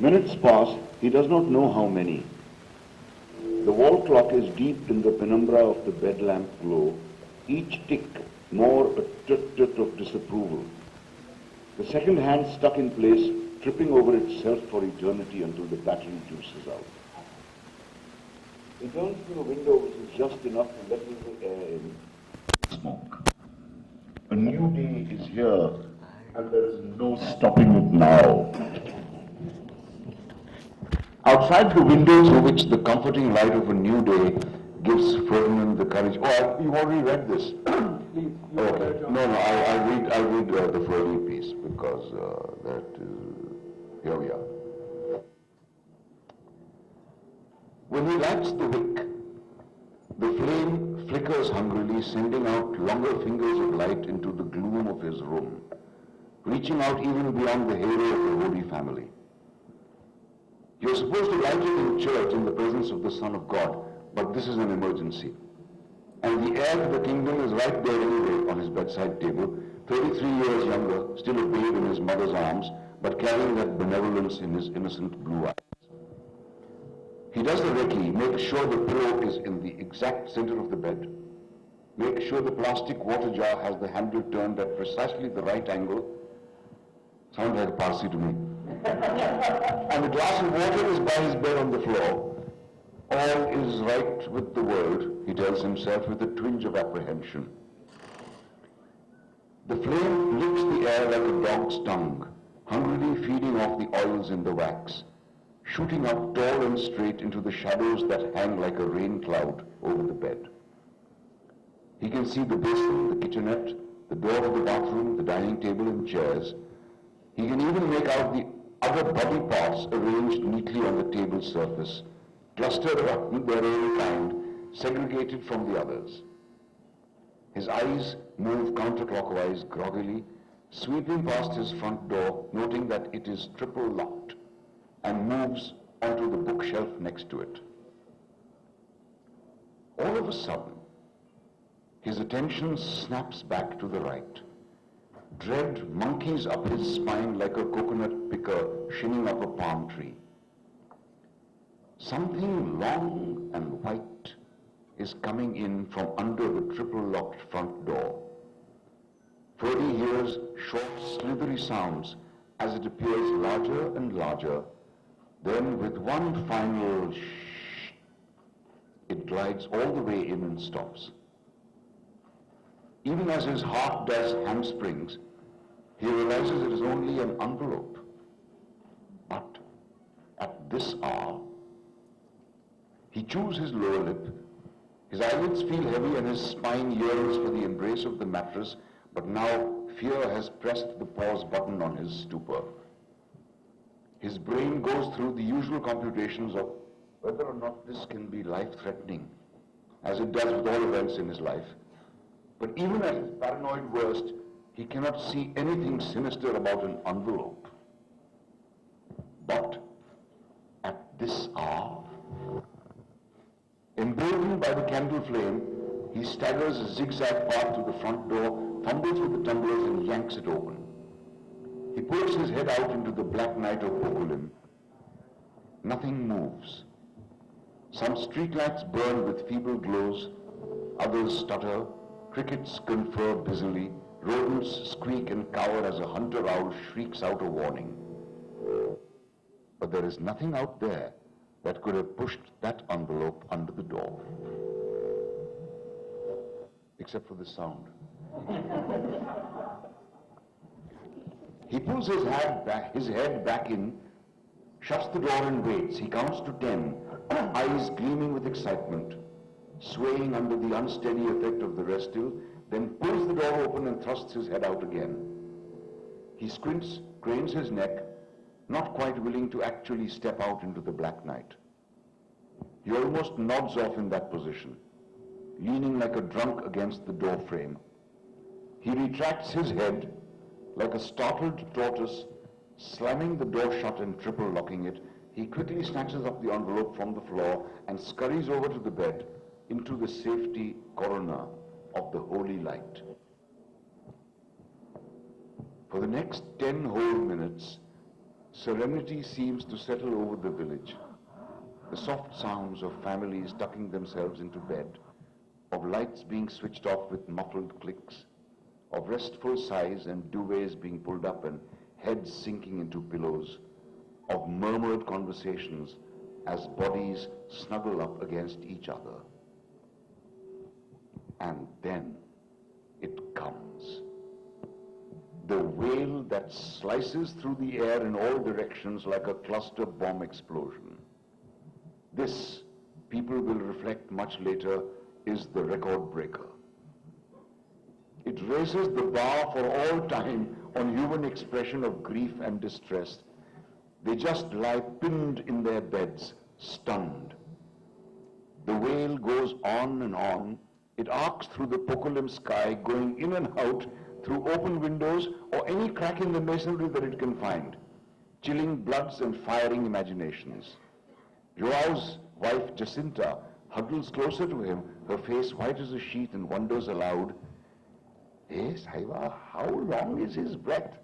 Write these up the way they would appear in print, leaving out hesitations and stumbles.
Minutes pass, he does not know how many. The wall clock is deep in the penumbra of the bed lamp glow, each tick more a tut-tut of disapproval. The second hand stuck in place, tripping over itself for eternity until the battery juices out. He turns to the window, which is just enough to let in the air in. Smoke. A new day is here, and there is no stopping it now. Outside the window through which the comforting light of a new day gives Ferdinand the courage. Oh, you've already read this. Please, Okay. No, I'll read the Ferdy piece because that is, here we are. When he lights the wick, the flame flickers hungrily, sending out longer fingers of light into the gloom of his room, reaching out even beyond the halo of the Holy Family. You're supposed to light it in church in the presence of the Son of God, but this is an emergency. And the heir to the kingdom is right there anyway on his bedside table, 33 years younger, still a babe in his mother's arms, but carrying that benevolence in his innocent blue eyes. He does the recce, makes sure the pillow is in the exact center of the bed, makes sure the plastic water jar has the handle turned at precisely the right angle. Sounds like Parsi to me. And the glass of water is by his bed on the floor. All is right with the world, he tells himself with a twinge of apprehension. The flame licks the air like a dog's tongue, hungrily feeding off the oils in the wax, shooting up tall and straight into the shadows that hang like a rain cloud over the bed. He can see the basin, the kitchenette, the door of the bathroom, the dining table and chairs. He can even make out the other body parts arranged neatly on the table surface, clustered around their own kind, segregated from the others. His eyes move counterclockwise groggily, sweeping past his front door, noting that it is triple locked, and moves onto the bookshelf next to it. All of a sudden, his attention snaps back to the right. Dread monkeys up his spine like a coconut picker shinning up a palm tree. Something long and white is coming in from under the triple-locked front door. Ferdy hears short, slithery sounds as it appears larger and larger. Then, with one final shh, it glides all the way in and stops. Even as his heart does hamstrings, he realizes it is only an envelope. But at this hour, he chews his lower lip. His eyelids feel heavy and his spine yearns for the embrace of the mattress, but now fear has pressed the pause button on his stupor. His brain goes through the usual computations of whether or not this can be life-threatening, as it does with all events in his life. But even at his paranoid worst, he cannot see anything sinister about an envelope. But at this hour, emboldened by the candle flame, he staggers a zigzag path to the front door, fumbles with the tumblers and yanks it open. He pulls his head out into the black night of Bokulim. Nothing moves. Some streetlights burn with feeble glows, others stutter, crickets confer busily, rodents squeak and cower as a hunter owl shrieks out a warning. But there is nothing out there that could have pushed that envelope under the door. Except for the sound. He pulls his head back in, shuts the door and waits. He counts to 10, eyes gleaming with excitement, swaying under the unsteady effect of the restil, then pulls the door open and thrusts his head out again. He squints, cranes his neck, not quite willing to actually step out into the black night. He almost nods off in that position, leaning like a drunk against the door frame. He retracts his head like a startled tortoise, slamming the door shut and triple locking it. He quickly snatches up the envelope from the floor and scurries over to the bed into the safety corona of the holy light. For the next 10 whole minutes, Serenity seems to settle over the village. The soft sounds of families tucking themselves into bed, of lights being switched off with muffled clicks, of restful sighs and duvets being pulled up and heads sinking into pillows, of murmured conversations as bodies snuggle up against each other. And then it comes. The wail that slices through the air in all directions like a cluster bomb explosion. This, people will reflect much later, is the record breaker. It raises the bar for all time on human expression of grief and distress. They just lie pinned in their beds, stunned. The wail goes on and on. It arcs through the Pokulim sky, going in and out through open windows or any crack in the masonry that it can find, chilling bloods and firing imaginations. Joao's wife Jacinta huddles closer to him, her face white as a sheet, and wonders aloud, "Hey, Saiva, how long is his breath?"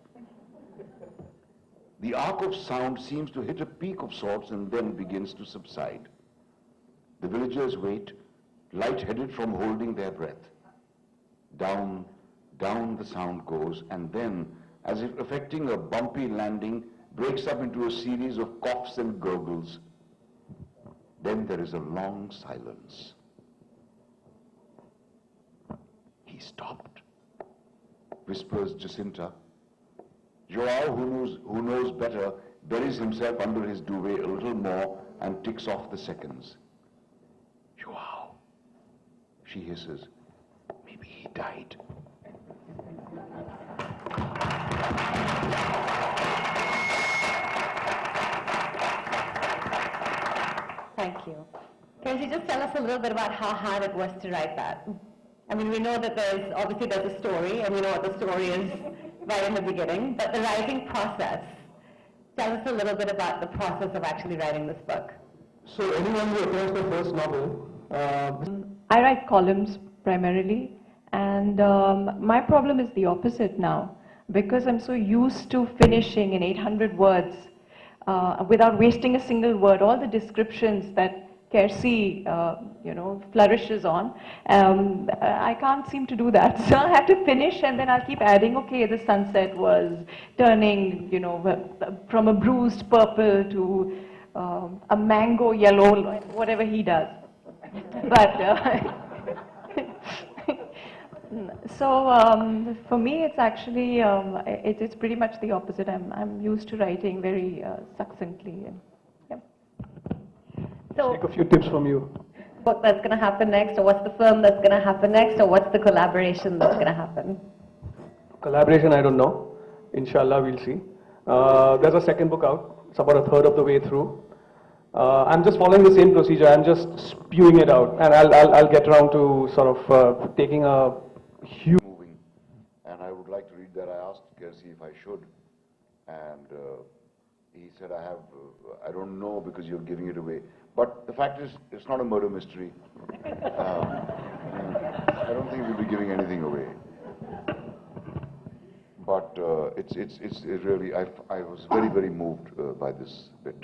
The arc of sound seems to hit a peak of sorts and then begins to subside. The villagers wait, light-headed from holding their breath. Down, down the sound goes, and then, as if effecting a bumpy landing, breaks up into a series of coughs and gurgles. Then there is a long silence. "He stopped," whispers Jacinta. Joao, who knows better, buries himself under his duvet a little more and ticks off the seconds. "Joao," she hisses, "maybe he died." Thank you. Can you just tell us a little bit about how hard it was to write that? I mean, we know that there's a story, and we know what the story is right in the beginning, but the writing process. Tell us a little bit about the process of actually writing this book. So anyone who attends the first novel, I write columns primarily, and my problem is the opposite now, because I'm so used to finishing in 800 words without wasting a single word. All the descriptions that Kersi, flourishes on, I can't seem to do that. So I have to finish, and then I'll keep adding, okay, the sunset was turning, from a bruised purple to a mango yellow, whatever he does. But so for me, it's actually it's pretty much the opposite. I'm used to writing very succinctly. Yeah. So, take a few tips from you. what that's going to happen next, or what's the film that's going to happen next, or what's the collaboration that's going to happen? Collaboration, I don't know. Inshallah, we'll see. There's a second book out. It's about a third of the way through. I'm just following the same procedure. I'm just spewing it out, and I'll get around to sort of taking a huge moving, and I would like to read that. I asked Kersi if I should, and he said, I don't know because you're giving it away. But the fact is, it's not a murder mystery. I don't think we'll be giving anything away. But it's really, I was very, very moved by this bit.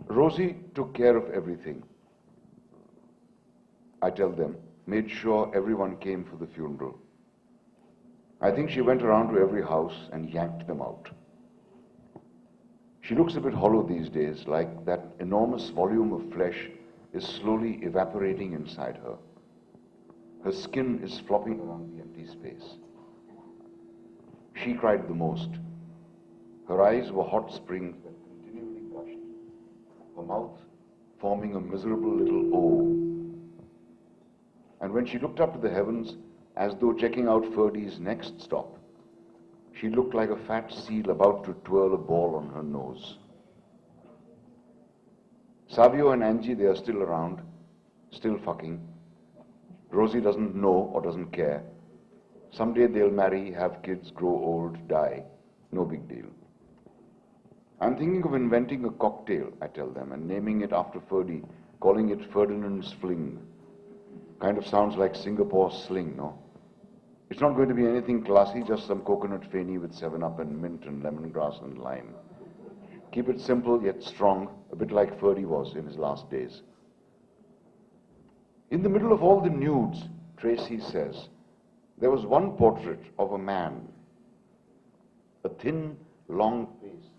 Rosie took care of everything. I tell them, made sure everyone came for the funeral. I think she went around to every house and yanked them out. She looks a bit hollow these days, like that enormous volume of flesh is slowly evaporating inside her. Her skin is flopping around the empty space. She cried the most. Her eyes were hot springs that continually gushed, her mouth forming a miserable little O. And when she looked up to the heavens, as though checking out Ferdy's next stop, she looked like a fat seal about to twirl a ball on her nose. Savio and Angie, they are still around, still fucking. Rosie doesn't know or doesn't care. Someday they'll marry, have kids, grow old, die. No big deal. I'm thinking of inventing a cocktail, I tell them, and naming it after Ferdy, calling it Ferdinand's Fling. Kind of sounds like Singapore sling, no? It's not going to be anything classy, just some coconut feni with 7-Up and mint and lemongrass and lime. Keep it simple yet strong, a bit like Ferdy was in his last days. In the middle of all the nudes, Tracy says, there was one portrait of a man, a thin, long face.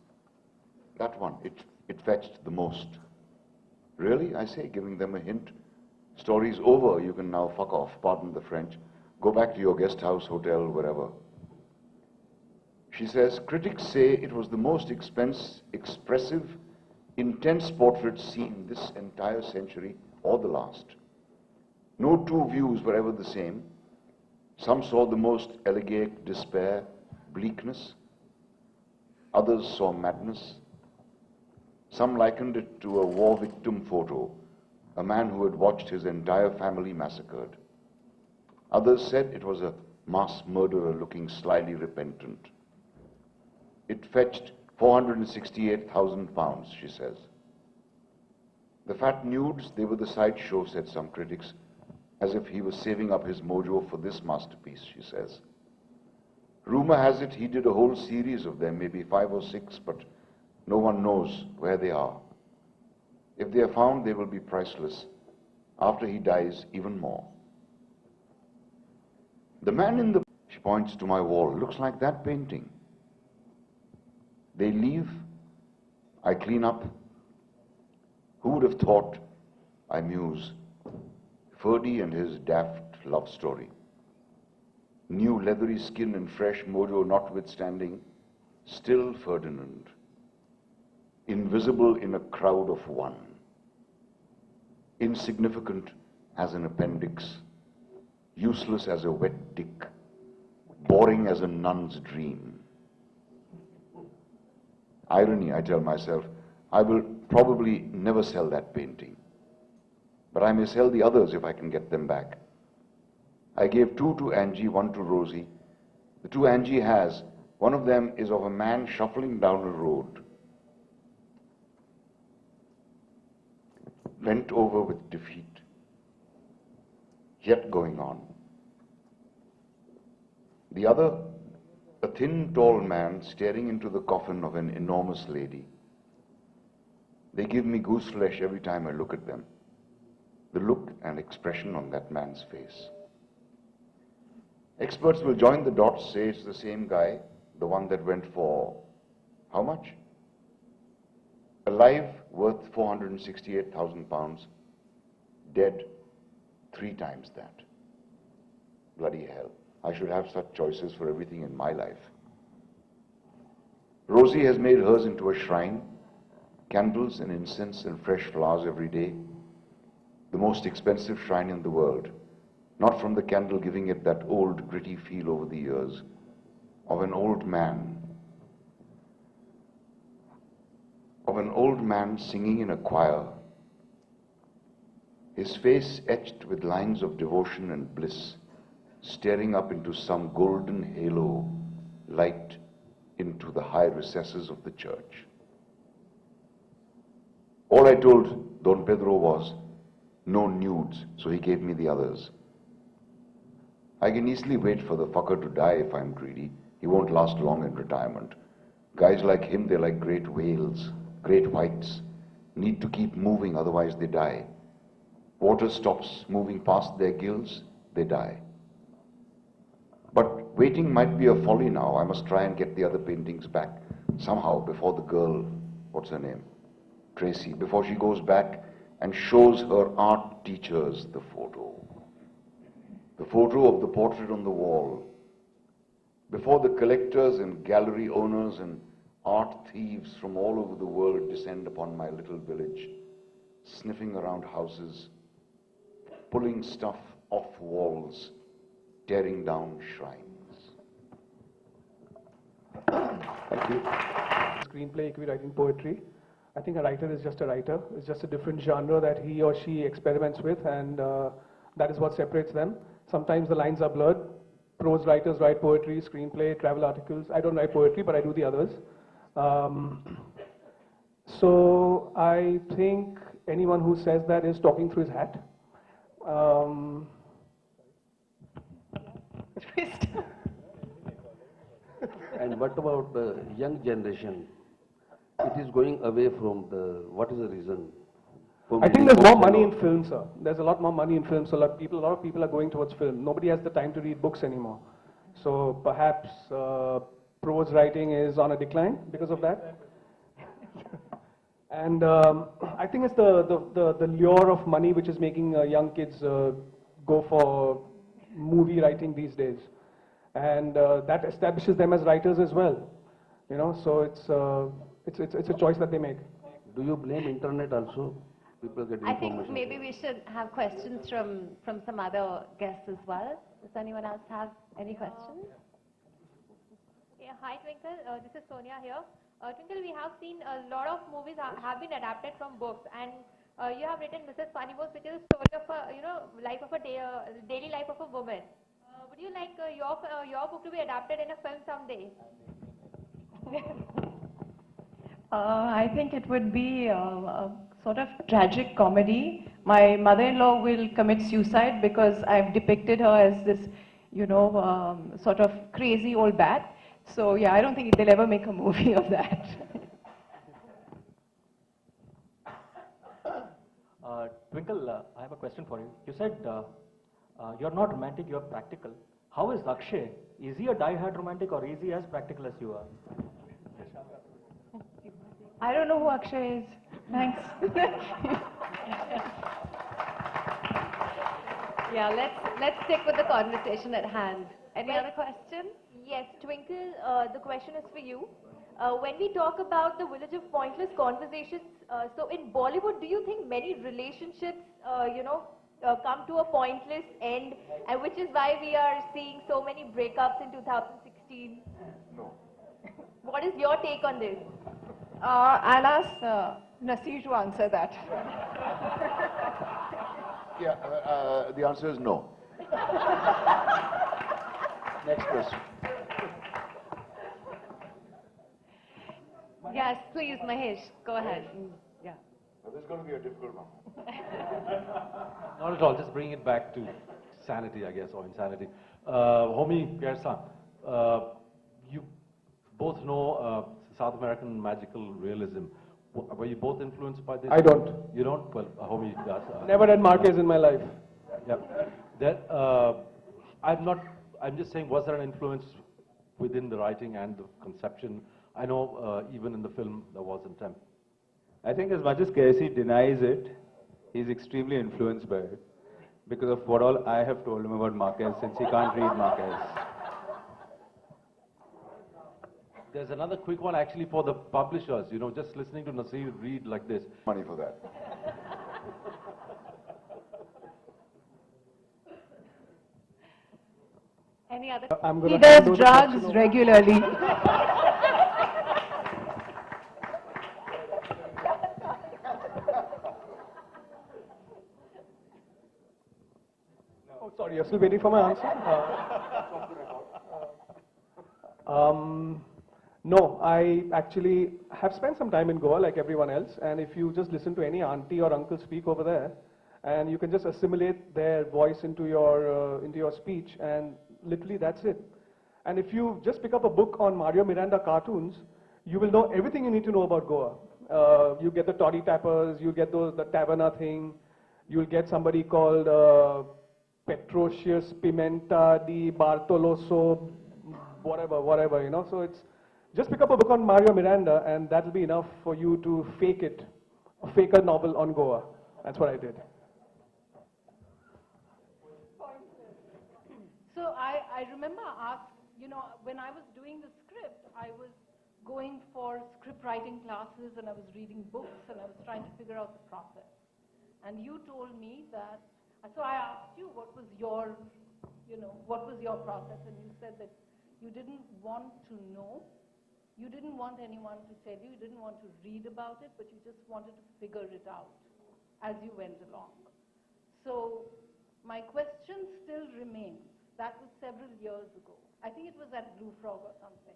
That one, it fetched the most. Really, I say, giving them a hint. Story's over, you can now fuck off, pardon the French. Go back to your guest house, hotel, wherever. She says, critics say it was the most expressive, intense portrait seen this entire century or the last. No two views were ever the same. Some saw the most elegate despair, bleakness. Others saw madness. Some likened it to a war victim photo, a man who had watched his entire family massacred. Others said it was a mass murderer looking slyly repentant. It fetched 468,000 pounds, she says. The fat nudes, they were the sideshow, said some critics, as if he was saving up his mojo for this masterpiece, she says. Rumor has it he did a whole series of them, maybe 5 or 6, but no one knows where they are. If they are found, they will be priceless. After he dies, even more. The man in the... She points to my wall. Looks like that painting. They leave. I clean up. Who would have thought? I muse. Ferdy and his daft love story. New leathery skin and fresh mojo notwithstanding, still Ferdinand. Invisible in a crowd of one. Insignificant as an appendix. Useless as a wet dick. Boring as a nun's dream. Irony, I tell myself, I will probably never sell that painting. But I may sell the others if I can get them back. I gave 2 to Angie, 1 to Rosie. The 2 Angie has, one of them is of a man shuffling down a road, bent over with defeat, yet going on. The other, a thin, tall man staring into the coffin of an enormous lady. They give me goose flesh every time I look at them. The look and expression on that man's face. Experts will join the dots, say it's the same guy, the one that went for how much? Alive, worth 468,000 pounds. Dead, 3 times that. Bloody hell. I should have such choices for everything in my life. Rosie has made hers into a shrine. Candles and incense and fresh flowers every day. The most expensive shrine in the world. Not from the candle giving it that old gritty feel over the years. Of an old man. Of an old man singing in a choir. His face etched with lines of devotion and bliss. Staring up into some golden halo, light into the high recesses of the church. All I told Don Pedro was, no nudes, so he gave me the others. I can easily wait for the fucker to die if I'm greedy. He won't last long in retirement. Guys like him, they're like great whales, great whites. Need to keep moving, otherwise they die. Water stops moving past their gills, they die. But waiting might be a folly now. I must try and get the other paintings back. Somehow, before the girl, what's her name? Tracy, before she goes back and shows her art teachers the photo. The photo of the portrait on the wall. Before the collectors and gallery owners and art thieves from all over the world descend upon my little village, sniffing around houses, pulling stuff off walls, tearing down shrines. Thank you. Screenplay could be writing poetry. I think a writer is just a writer. It's just a different genre that he or she experiments with, and that is what separates them. Sometimes the lines are blurred. Prose writers write poetry, screenplay, travel articles. I don't write poetry, but I do the others. So I think anyone who says that is talking through his hat. Twist. And what about the young generation? It is going away from the, what is the reason? For I think many there's more books money and in all? film, sir. There's a lot more money in film, so a lot of people are going towards film. Nobody has the time to read books anymore. So perhaps prose writing is on a decline because of that. And I think it's the lure of money which is making young kids go for movie writing these days. And that establishes them as writers as well. You know, so it's a choice that they make. Do you blame internet also? People get I information. think maybe we should have questions from some other guests as well. Does anyone else have any questions? Yeah, hi Twinkle, this is Sonia here. Twinkle, we have seen a lot of movies have been adapted from books, and you have written Mrs. Funnybones, which is a story of a life of a daily life of a woman. Would you like your book to be adapted in a film someday? I think it would be a sort of tragic comedy. My mother-in-law will commit suicide because I've depicted her as this, sort of crazy old bat. So yeah, I don't think they'll ever make a movie of that. Twinkle, I have a question for you. You said you're not romantic, you're practical. How is Akshay? Is he a die-hard romantic or is he as practical as you are? I don't know who Akshay is. Thanks. Yeah, let's stick with the conversation at hand. Any other questions? Yes, Twinkle, the question is for you. When we talk about the village of pointless conversations, so in Bollywood, do you think many relationships, come to a pointless end, and which is why we are seeing so many breakups in 2016? No. What is your take on this? I'll ask Nasir to answer that. Yeah, the answer is no. Next question. Yes, please, Mahesh, go ahead. Yeah. This is going to be a difficult one. Not at all, just bring it back to sanity, I guess, or insanity. Homie, Gersan, you both know South American magical realism. Were you both influenced by this? I don't. You don't? Well, Homie does. Never read Marquez in my life. Yeah. That, I'm just saying, was there an influence within the writing and the conception? I know even in the film there was an attempt. I think as much as Casey denies it, he's extremely influenced by it because of what all I have told him about Marquez since he can't read Marquez. There's another quick one actually for the publishers, just listening to Nasir read like this. Money for that. Any other? I'm He going to does drugs regularly. Oh, sorry, you're still waiting for my answer? No, I actually have spent some time in Goa like everyone else, and if you just listen to any auntie or uncle speak over there, and you can just assimilate their voice into your speech, and literally that's it. And if you just pick up a book on Mario Miranda cartoons, you will know everything you need to know about Goa. You get the toddy tappers, you get the taverna thing, you'll get somebody called Petrocius Pimenta di Bartoloso, whatever, So it's, just pick up a book on Mario Miranda and that'll be enough for you to fake a novel on Goa. That's what I did. So I remember when I was doing the script, I was going for script writing classes and I was reading books and I was trying to figure out the process. And you told me that, so I asked you what was your process, and you said that you didn't want to know, you didn't want anyone to tell you, you didn't want to read about it, but you just wanted to figure it out as you went along. So my question still remains. That was several years ago. I think it was at Blue Frog or something.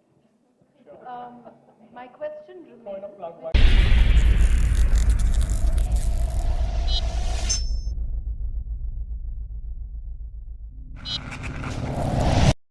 My question remains.